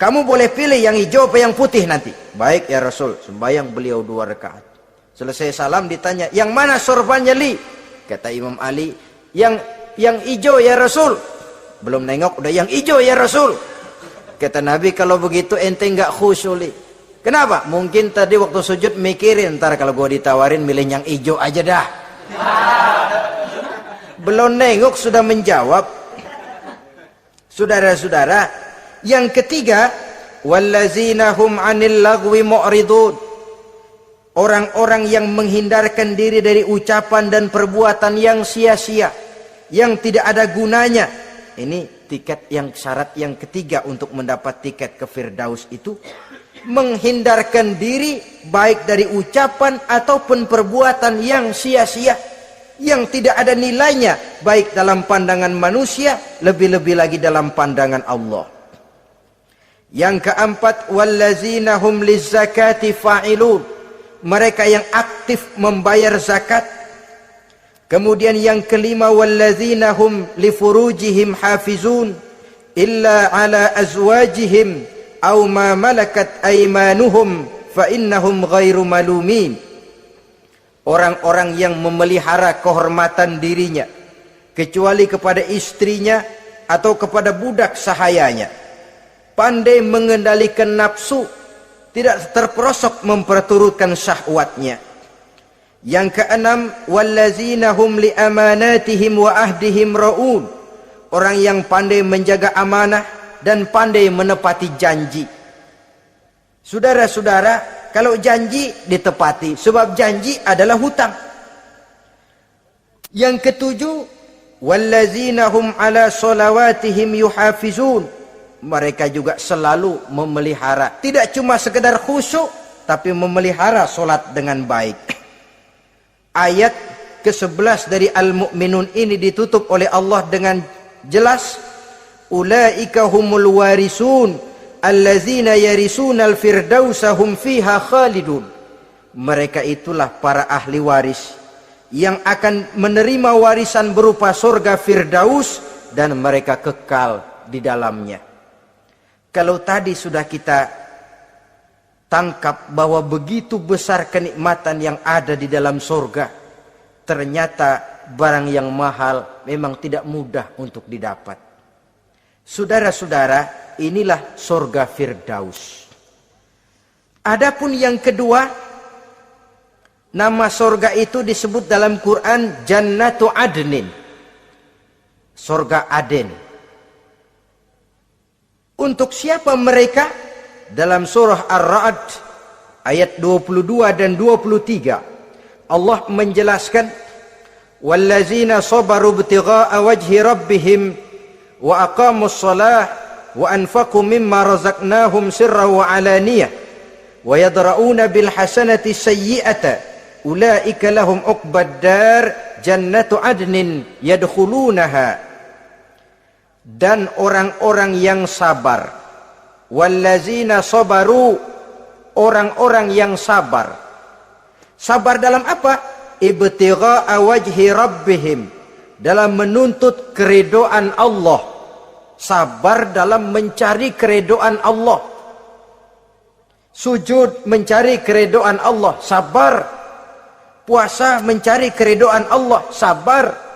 Kamu boleh pilih yang hijau apa yang putih nanti. Baik ya Rasul, sembahyang beliau 2 rakaat. Selesai salam ditanya, yang mana sorbannya Li? Kata Imam Ali, yang hijau ya Rasul. Belum nengok udah yang hijau ya Rasul. Kata Nabi, kalau begitu ente nggak khusyuk Li. Kenapa? Mungkin tadi waktu sujud mikirin, ntar kalau gua ditawarin milih yang hijau aja dah. Belum nengok sudah menjawab. Saudara-saudara, yang ketiga, wallazina hum 'anil lagwi mu'ridun. Orang-orang yang menghindarkan diri dari ucapan dan perbuatan yang sia-sia, yang tidak ada gunanya. Ini tiket yang syarat yang ketiga untuk mendapat tiket ke Firdaus itu, menghindarkan diri baik dari ucapan ataupun perbuatan yang sia-sia, yang tidak ada nilainya baik dalam pandangan manusia, lebih-lebih lagi dalam pandangan Allah. Yang keempat, wallazina hum lizzakati fa'ilun. Mereka yang aktif membayar zakat. Kemudian yang kelima, wallazina hum lifurujihim hafizun illa ala azwajihim aw ma malakat aymanuhum fa innahum ghairu malumin. Orang-orang yang memelihara kehormatan dirinya kecuali kepada istrinya atau kepada budak sahayanya, pandai mengendalikan nafsu, tidak terperosok memperturutkan syahwatnya. Yang keenam, wallazina hum li amanatihim wa ahdihim raun. Orang yang pandai menjaga amanah dan pandai menepati janji. Saudara-saudara, kalau janji ditepati, sebab janji adalah hutang. Yang ketujuh, wallazina hum ala sholawatihim yuhafizun. Mereka juga selalu memelihara, tidak cuma sekedar khusyuk, tapi memelihara solat dengan baik. Ayat ke-11 dari Al-Mu'minun ini ditutup oleh Allah dengan jelas, ulaika humul warisun allazina yarisunal firdausa hum fiha khalidun. Mereka itulah para ahli waris yang akan menerima warisan berupa surga Firdaus dan mereka kekal di dalamnya. Kalau tadi sudah kita tangkap bahwa begitu besar kenikmatan yang ada di dalam surga, ternyata barang yang mahal memang tidak mudah untuk didapat. Saudara-saudara, inilah surga Firdaus. Adapun yang kedua, nama surga itu disebut dalam Quran Jannatu Adnin, surga Aden. Untuk siapa mereka? Dalam surah Ar-Ra'd ayat 22 dan 23 Allah menjelaskan, wallazina sabaru ibtigha'a wajhi rabbihim wa aqamus shalah wa anfaqu mimma razaqnahum sirran wa alaniyah wa yadra'una bil hasanati sayyi'ata ulaika lahum uqbad dar jannatu adnin yadkhulunaha. Dan orang-orang yang sabar, wallazina sabaru, orang-orang yang sabar. Sabar dalam apa? Ibtigha'a wajhi rabbihim, dalam menuntut keridhaan Allah. Sabar dalam mencari keridhaan Allah. Sujud mencari keridhaan Allah, sabar. Puasa mencari keridhaan Allah, sabar.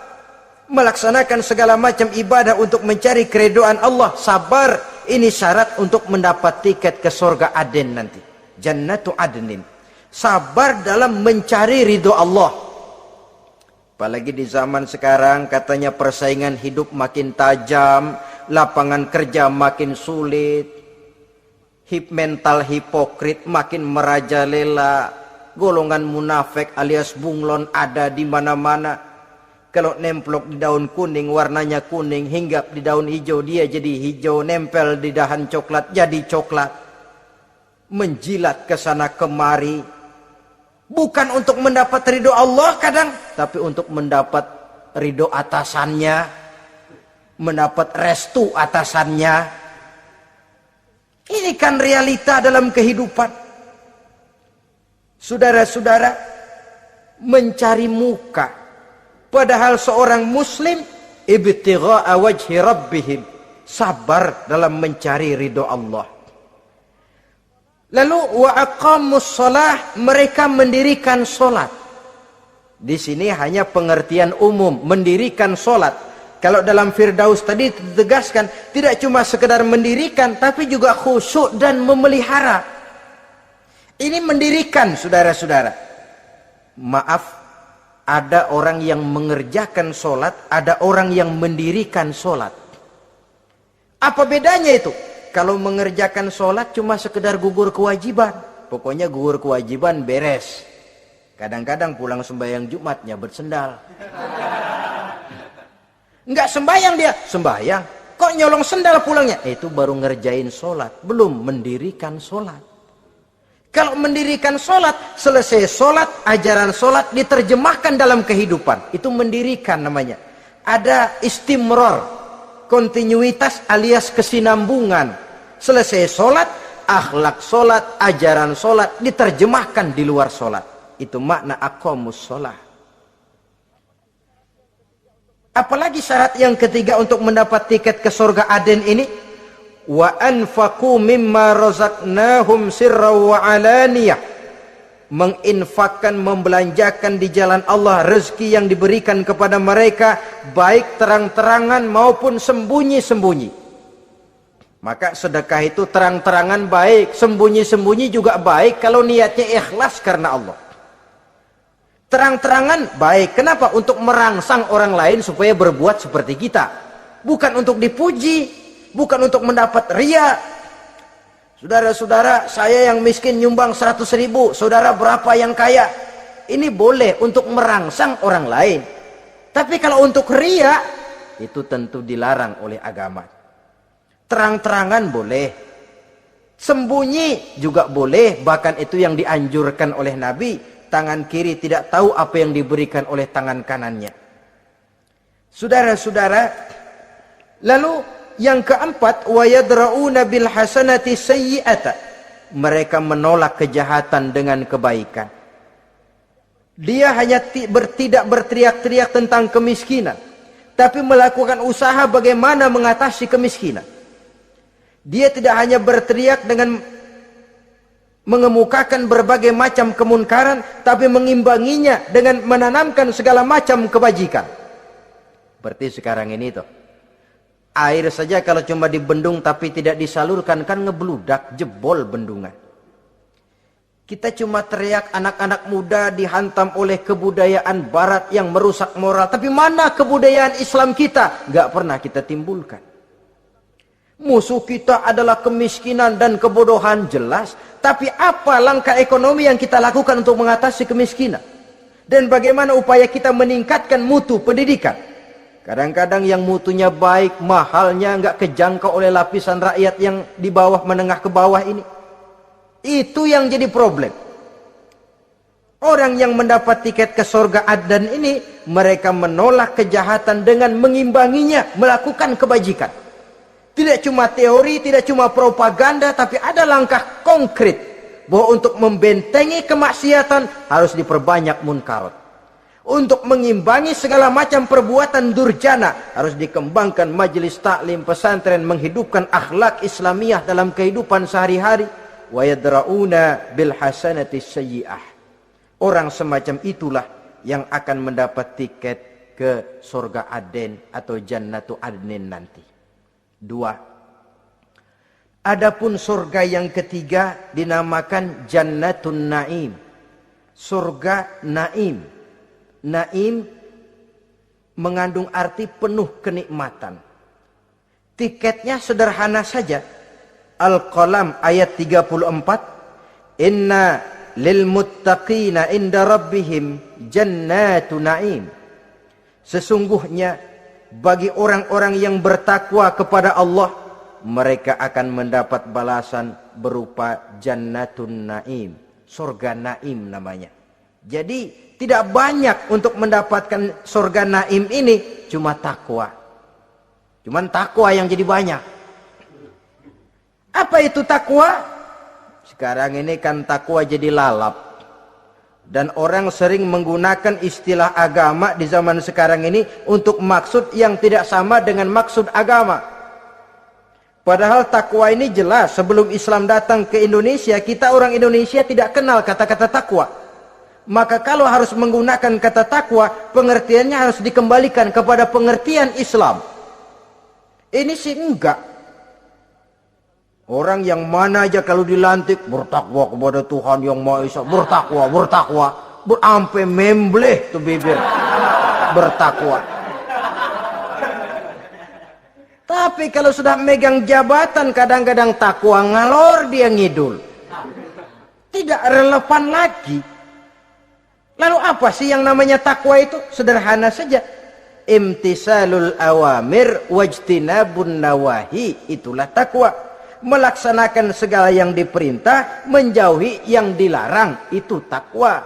Melaksanakan segala macam ibadah untuk mencari keridhaan Allah, sabar. Ini syarat untuk mendapat tiket ke surga Aden nanti, Jannatu Adnin. Sabar dalam mencari ridho Allah. Apalagi di zaman sekarang katanya persaingan hidup makin tajam, lapangan kerja makin sulit, mental hipokrit makin merajalela, golongan munafik alias bunglon ada di mana-mana. Kalau nemplok di daun kuning warnanya kuning, hinggap di daun hijau dia jadi hijau, nempel di dahan coklat jadi coklat. Menjilat ke sana kemari, bukan untuk mendapat ridho Allah kadang, tapi untuk mendapat ridho atasannya, mendapat restu atasannya. Ini kan realita dalam kehidupan. Saudara-saudara, mencari muka. Padahal seorang muslim ibtigha'a wajhi rabbihim, sabar dalam mencari ridho Allah. Lalu wa aqamus shalah, mereka mendirikan salat. Di sini hanya pengertian umum, mendirikan salat. Kalau dalam Firdaus tadi ditegaskan tidak cuma sekedar mendirikan tapi juga khusyuk dan memelihara. Ini mendirikan, saudara-saudara. Maaf, ada orang yang mengerjakan sholat, ada orang yang mendirikan sholat. Apa bedanya itu? Kalau mengerjakan sholat cuma sekedar gugur kewajiban. Pokoknya gugur kewajiban beres. Kadang-kadang pulang sembahyang Jumatnya bersendal. Enggak sembahyang dia, sembahyang. Kok nyolong sendal pulangnya? Itu baru ngerjain sholat, belum mendirikan sholat. Kalau mendirikan sholat, selesai sholat, ajaran sholat diterjemahkan dalam kehidupan. Itu mendirikan namanya. Ada istimror, kontinuitas alias kesinambungan. Selesai sholat, akhlak sholat, ajaran sholat diterjemahkan di luar sholat. Itu makna aqamus sholah. Apalagi syarat yang ketiga untuk mendapat tiket ke surga Aden ini? Wa anfaqu mimma razaqnahum sirran wa alaniyah, menginfakkan, membelanjakan di jalan Allah rezeki yang diberikan kepada mereka baik terang-terangan maupun sembunyi-sembunyi. Maka sedekah itu terang-terangan baik, sembunyi-sembunyi juga baik kalau niatnya ikhlas karena Allah. Terang-terangan baik, kenapa? Untuk merangsang orang lain supaya berbuat seperti kita, bukan untuk dipuji, bukan untuk mendapat ria. Saudara-saudara, saya yang miskin nyumbang 100.000, saudara berapa yang kaya? Ini boleh untuk merangsang orang lain. Tapi kalau untuk ria, itu tentu dilarang oleh agama. Terang-terangan boleh, sembunyi juga boleh, bahkan itu yang dianjurkan oleh Nabi. Tangan kiri tidak tahu apa yang diberikan oleh tangan kanannya. Saudara-saudara, lalu yang keempat, wa yadra'una bil hasanati sayyi'ata, mereka menolak kejahatan dengan kebaikan. Dia hanya tidak berteriak-teriak tentang kemiskinan, tapi melakukan usaha bagaimana mengatasi kemiskinan. Dia tidak hanya berteriak dengan mengemukakan berbagai macam kemunkaran, tapi mengimbanginya dengan menanamkan segala macam kebajikan. Berarti sekarang ini tuh, air saja kalau cuma dibendung tapi tidak disalurkan kan ngebludak, jebol bendungan. Kita cuma teriak anak-anak muda dihantam oleh kebudayaan barat yang merusak moral. Tapi mana kebudayaan Islam kita? Gak pernah kita timbulkan. Musuh kita adalah kemiskinan dan kebodohan, jelas. Tapi apa langkah ekonomi yang kita lakukan untuk mengatasi kemiskinan? Dan bagaimana upaya kita meningkatkan mutu pendidikan? Kadang-kadang yang mutunya baik, mahalnya nggak kejangkau oleh lapisan rakyat yang di bawah, menengah ke bawah ini. Itu yang jadi problem. Orang yang mendapat tiket ke surga Adnan ini, mereka menolak kejahatan dengan mengimbanginya, melakukan kebajikan. Tidak cuma teori, tidak cuma propaganda, tapi ada langkah konkret bahwa untuk membentengi kemaksiatan harus diperbanyak munkarat. Untuk mengimbangi segala macam perbuatan durjana harus dikembangkan majelis taklim pesantren, menghidupkan akhlak Islamiyah dalam kehidupan sehari-hari. Wa yadra'una bil hasanati sayyi'ah. Orang semacam itulah yang akan mendapat tiket ke surga Aden atau Jannatu Adnin nanti. 2. Adapun surga yang ketiga dinamakan Jannatun Naim. Surga Naim. Naim mengandung arti penuh kenikmatan. Tiketnya sederhana saja. Al-Qalam ayat 34. Inna lil muttaqina inda rabbihim jannatu na'im. Sesungguhnya bagi orang-orang yang bertakwa kepada Allah, mereka akan mendapat balasan berupa jannatun na'im. Surga Naim namanya. Jadi tidak banyak untuk mendapatkan surga Naim ini, cuma takwa. Cuman takwa yang jadi banyak. Apa itu takwa? Sekarang ini kan takwa jadi lalap. Dan orang sering menggunakan istilah agama di zaman sekarang ini untuk maksud yang tidak sama dengan maksud agama. Padahal takwa ini jelas, sebelum Islam datang ke Indonesia, kita orang Indonesia tidak kenal kata-kata takwa. Maka kalau harus menggunakan kata takwa, pengertiannya harus dikembalikan kepada pengertian Islam. Ini sih enggak. Orang yang mana aja kalau dilantik bertakwa kepada Tuhan yang Maha Esa, bertakwa, sampai membleh tuh bibir, bertakwa. Tapi kalau sudah megang jabatan, kadang-kadang takwa ngalor dia ngidul, tidak relevan lagi. Lalu apa sih yang namanya takwa itu? Sederhana saja, imtisalul awamir wajtinabun nawahi, itulah takwa. Melaksanakan segala yang diperintah, menjauhi yang dilarang, itu takwa.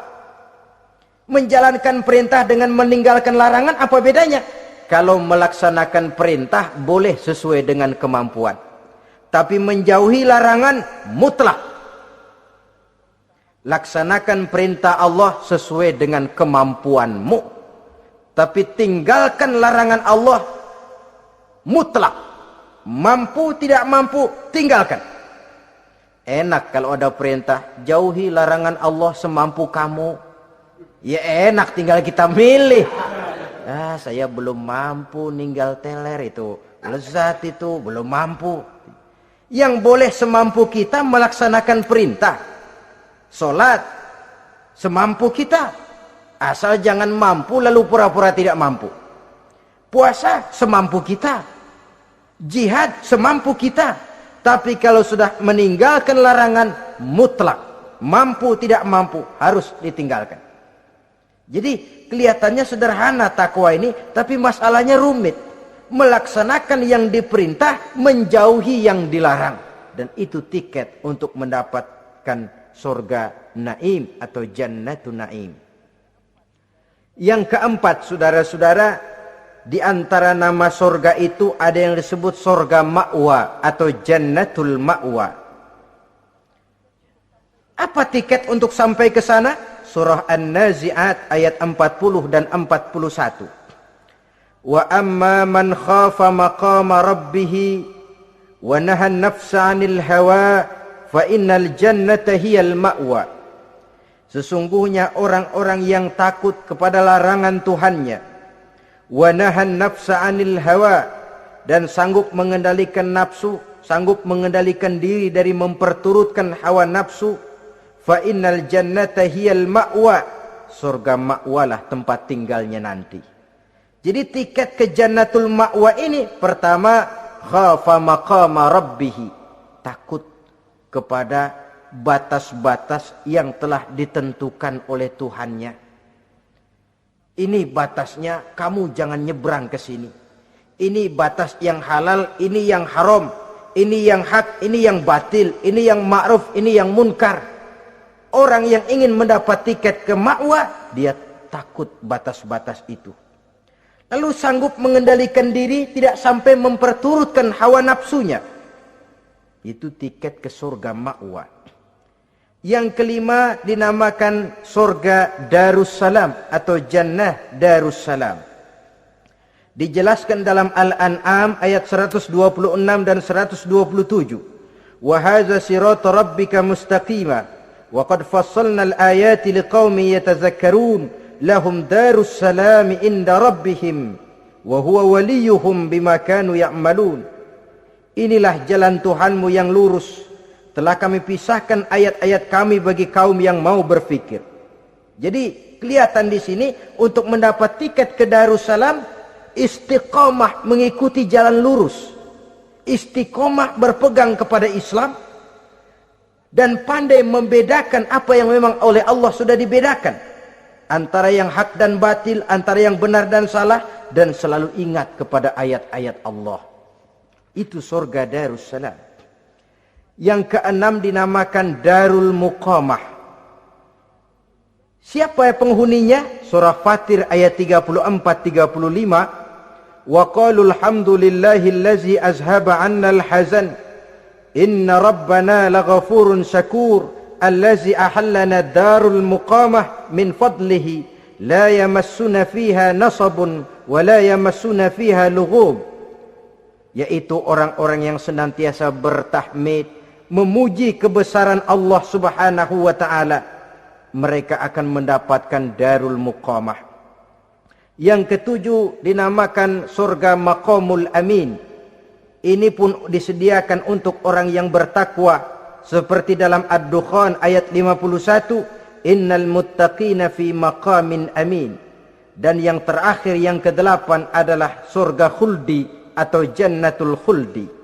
Menjalankan perintah dengan meninggalkan larangan, apa bedanya? Kalau melaksanakan perintah boleh sesuai dengan kemampuan, tapi menjauhi larangan mutlak. Laksanakan perintah Allah sesuai dengan kemampuanmu, tapi tinggalkan larangan Allah mutlak. Mampu tidak mampu, tinggalkan. Enak kalau ada perintah, jauhi larangan Allah semampu kamu. Ya enak, tinggal kita milih. Saya belum mampu ninggal teler itu, lezat itu, belum mampu. Yang boleh semampu kita melaksanakan perintah. Sholat semampu kita, asal jangan mampu lalu pura-pura tidak mampu. Puasa semampu kita. Jihad semampu kita. Tapi kalau sudah meninggalkan larangan, mutlak, mampu tidak mampu, harus ditinggalkan. Jadi kelihatannya sederhana takwa ini, tapi masalahnya rumit. Melaksanakan yang diperintah, menjauhi yang dilarang. Dan itu tiket untuk mendapatkan surga Naim atau Jannatun Naim. Yang keempat, saudara-saudara, di antara nama surga itu ada yang disebut surga ma'wa atau Jannatul Ma'wa. Apa tiket untuk sampai ke sana? Surah An-Nazi'at ayat 40 dan 41. Wa amma man khafa maqama rabbih wa nahan nafsa 'anil hawa fa innal jannata hiyal ma'wa. Sesungguhnya orang-orang yang takut kepada larangan Tuhannya, wa nahan nafsa 'anil hawa, dan sanggup mengendalikan nafsu, sanggup mengendalikan diri dari memperturutkan hawa nafsu, fa innal jannata hiyal ma'wa, surga ma'walah tempat tinggalnya nanti. Jadi tiket ke Jannatul Ma'wa ini, pertama khafa maqama rabbih, takut kepada batas-batas yang telah ditentukan oleh Tuhannya. Ini batasnya, kamu jangan nyebrang ke sini. Ini batas yang halal, ini yang haram, ini yang hak, ini yang batil, ini yang ma'ruf, ini yang munkar. Orang yang ingin mendapat tiket ke ma'wa, dia takut batas-batas itu. Lalu sanggup mengendalikan diri, tidak sampai memperturutkan hawa nafsunya. Itu tiket ke surga ma'wa. Yang kelima dinamakan surga Darussalam atau Jannah Darussalam. Dijelaskan dalam Al-An'am ayat 126 dan 127. Wa hadza sirata rabbika mustaqima wa qad fassalna al-ayati liqaumin yatazakkarun lahum darussalam inda rabbihim wa huwa waliyuhum bima kanu ya'malun. Inilah jalan Tuhanmu yang lurus. Telah kami pisahkan ayat-ayat kami bagi kaum yang mau berfikir. Jadi kelihatan di sini untuk mendapat tiket ke Darussalam, istiqomah mengikuti jalan lurus, istiqomah berpegang kepada Islam, dan pandai membedakan apa yang memang oleh Allah sudah dibedakan, antara yang hak dan batil, antara yang benar dan salah, dan selalu ingat kepada ayat-ayat Allah. Itu surga Darussalam. Yang keenam dinamakan Darul Muqamah. Siapa penghuninya? Surah Fatir ayat 34-35. Wa qalu alhamdulillahillazi azhaba 'annal hazan inna rabbana laghafurun syakur allazi ahallana darul muqamah min fadlihi la yamassuna fiha nasabun wa la yamassuna fiha lughub. Yaitu orang-orang yang senantiasa bertahmid, memuji kebesaran Allah Subhanahu wa taala, mereka akan mendapatkan Darul Muqamah. Yang ketujuh dinamakan surga Maqamul Amin. Ini pun disediakan untuk orang yang bertakwa, seperti dalam Ad-Dukhan ayat 51, innal muttaqina fi maqamin amin. Dan yang terakhir, yang kedelapan adalah surga khuldi atau jannatul khuldi.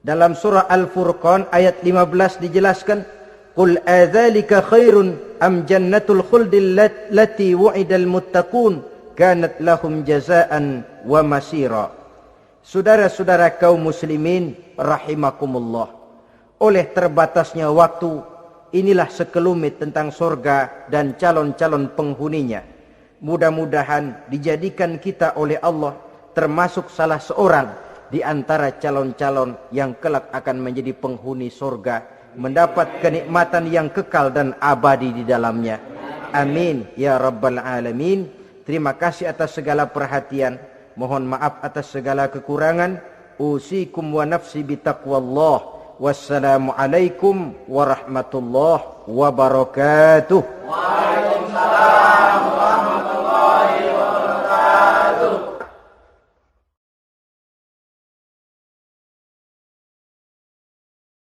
Dalam surah Al-Furqan ayat 15 dijelaskan, qul adzalika khairun am jannatul khuldi allati wu'idal muttaqun kanat lahum jazaan wa masira. Saudara-saudara kaum muslimin rahimakumullah, oleh terbatasnya waktu, inilah sekelumit tentang surga dan calon-calon penghuninya. Mudah-mudahan dijadikan kita oleh Allah termasuk salah seorang di antara calon-calon yang kelak akan menjadi penghuni surga, mendapat kenikmatan yang kekal dan abadi di dalamnya. Amin ya rabbal alamin. Terima kasih atas segala perhatian. Mohon maaf atas segala kekurangan. Usikum wa nafsi bitaqwallah. Wassalamualaikum warahmatullahi wabarakatuh.